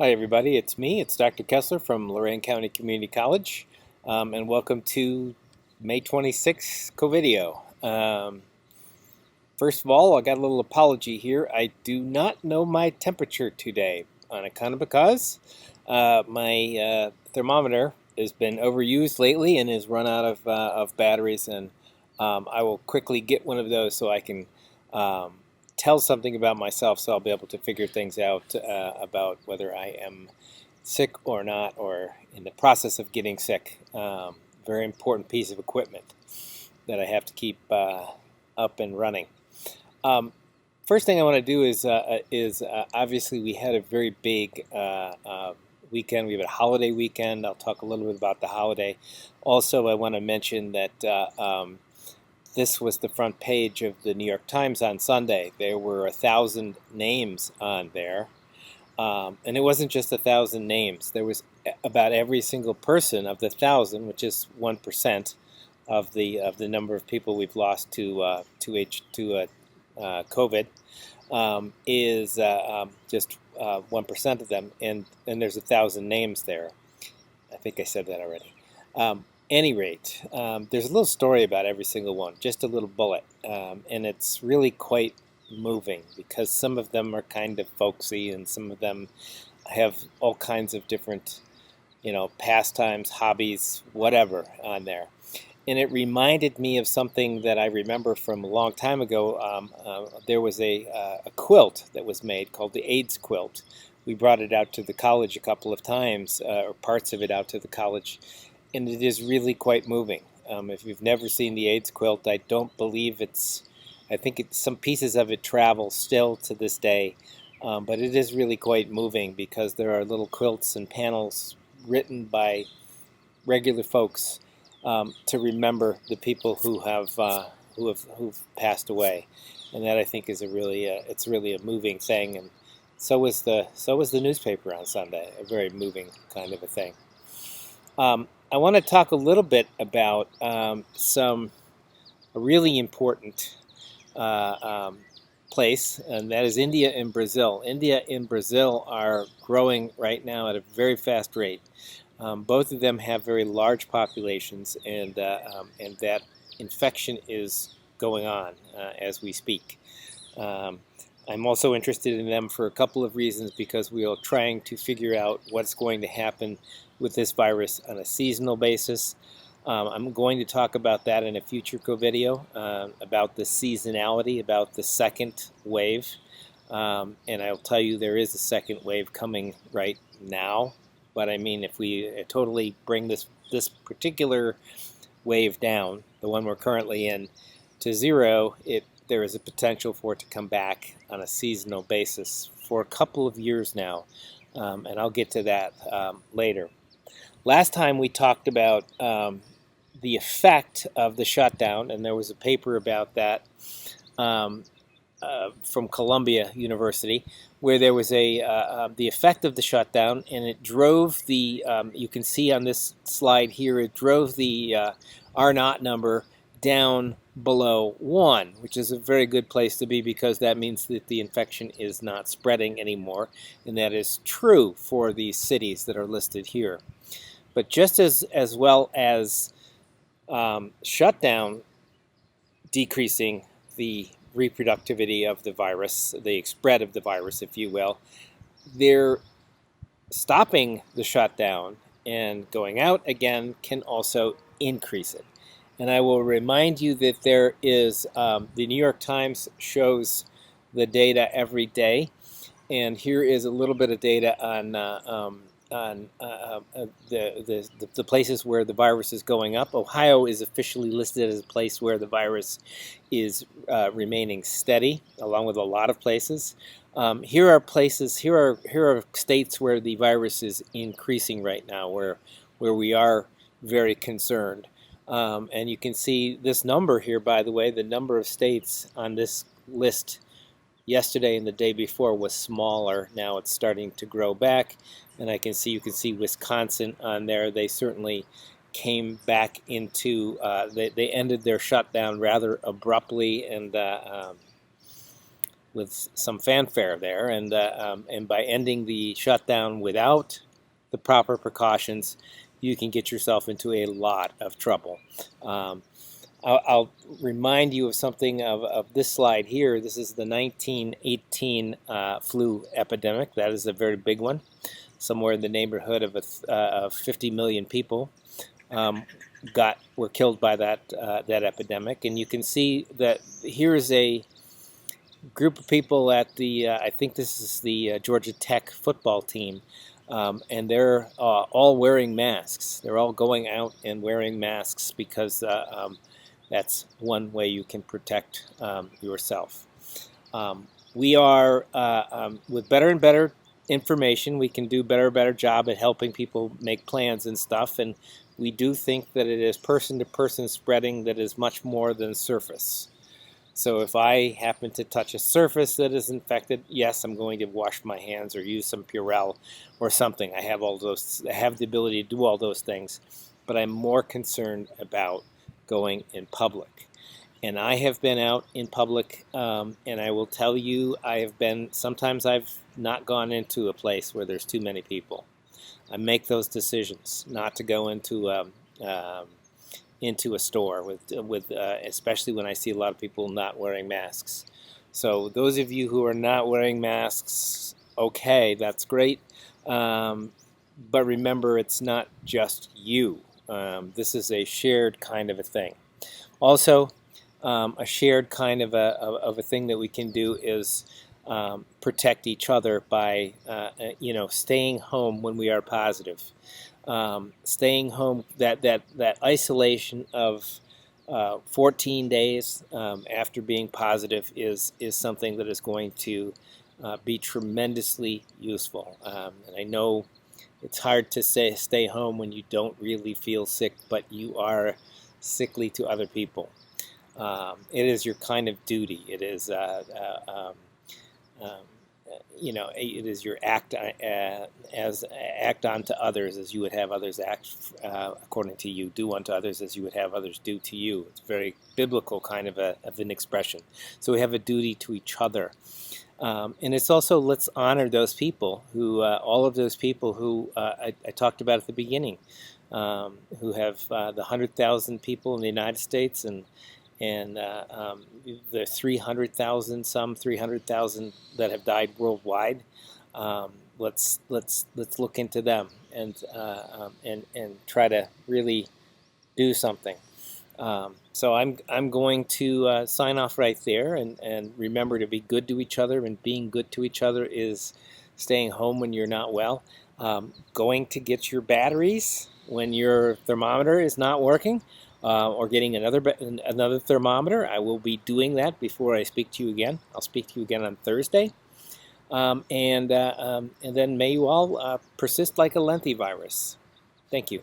Hi everybody, it's me, it's Dr. Kestler from Lorain County Community College, and welcome to May 26th co-video. First of all, I got a little apology here. I do not know my temperature today on account of because my thermometer has been overused lately and has run out of batteries, and I will quickly get one of those so I can um, tell something about myself, so I'll be able to figure things out about whether I am sick or not, or in the process of getting sick. Very important piece of equipment that I have to keep up and running. First thing I want to do is obviously we had a very big weekend. We have a holiday weekend. I'll talk a little bit about the holiday. Also, I want to mention that this was the front page of the New York Times on Sunday. There were 1,000 names on there. And it wasn't just 1,000 names. There was about every single person of the 1,000, which is 1% of the number of people we've lost to COVID, is just 1% of them, and there's 1,000 names there. I think I said that already. Any rate, there's a little story about every single one, just a little bullet, and it's really quite moving because some of them are kind of folksy and some of them have all kinds of different, pastimes, hobbies, whatever on there. And it reminded me of something that I remember from a long time ago. There was a quilt that was made called the AIDS quilt. We brought it out to the college a couple of times, or parts of it out to the college, and it is really quite moving. If you've never seen the AIDS quilt, I don't believe I think some pieces of it travel still to this day, but it is really quite moving because there are little quilts and panels written by regular folks to remember the people who've passed away, and that I think is it's really a moving thing, and so was the newspaper on Sunday, a very moving kind of a thing. I want to talk a little bit about some really important place, and that is India and Brazil. India and Brazil are growing right now at a very fast rate. Both of them have very large populations, and that infection is going on as we speak. I'm also interested in them for a couple of reasons, because we are trying to figure out what's going to happen with this virus on a seasonal basis. I'm going to talk about that in a future video, about the seasonality, about the second wave. And I'll tell you there is a second wave coming right now. But I mean, if we totally bring this particular wave down, the one we're currently in, to zero, there is a potential for it to come back on a seasonal basis for a couple of years now. And I'll get to that later. Last time we talked about the effect of the shutdown, and there was a paper about that from Columbia University, where there was the effect of the shutdown, and it drove the, you can see on this slide here, it drove the R0 number down below 1, which is a very good place to be, because that means that the infection is not spreading anymore, and that is true for these cities that are listed here. But just as well as shutdown decreasing the reproductivity of the virus, the spread of the virus, if you will, they're stopping the shutdown and going out again can also increase it. And I will remind you that there is, the New York Times shows the data every day, and here is a little bit of data on the places where the virus is going up. Ohio is officially listed as a place where the virus is remaining steady, along with a lot of places. Here are states where the virus is increasing right now, where we are very concerned. And you can see this number here, by the way, the number of states on this list yesterday and the day before was smaller. Now it's starting to grow back, and you can see Wisconsin on there. They certainly came back into, they ended their shutdown rather abruptly, and with some fanfare there, and by ending the shutdown without the proper precautions, you can get yourself into a lot of trouble. Um, I'll remind you of something of this slide here. This is the 1918 flu epidemic. That is a very big one. Somewhere in the neighborhood of 50 million people um, were killed by that epidemic. And you can see that here is a group of people at the I think this is the Georgia Tech football team, and they're all wearing masks. They're all going out and wearing masks because that's one way you can protect yourself. We are with better and better information, we can do better and better job at helping people make plans and stuff, and we do think that it is person-to-person spreading that is much more than surface. So if I happen to touch a surface that is infected, yes, I'm going to wash my hands or use some Purell or something. I have the ability to do all those things, but I'm more concerned about going in public. And I have been out in public, and I will tell you, sometimes I've not gone into a place where there's too many people. I make those decisions not to go into a store especially when I see a lot of people not wearing masks. So those of you who are not wearing masks, okay, that's great. But remember, it's not just you. This is a shared kind of a thing. Also, a shared kind of a thing that we can do is protect each other by staying home when we are positive. Staying home, that isolation of 14 days after being positive is something that is going to be tremendously useful. And I know it's hard to stay home when you don't really feel sick, but you are sickly to other people. It is your kind of duty. It is it is your act unto others as you would have others act according to you. Do unto others as you would have others do to you. It's a very biblical kind of an expression. So we have a duty to each other. And it's also, let's honor those people all of those people who I talked about at the beginning, who have the 100,000 people in the United States and the 300,000 that have died worldwide. Let's look into them and try to really do something. So I'm going to sign off right there, and remember to be good to each other, and being good to each other is staying home when you're not well, going to get your batteries when your thermometer is not working, or getting another thermometer. I will be doing that before I speak to you again. I'll speak to you again on Thursday. And then may you all persist like a lentivirus. Thank you.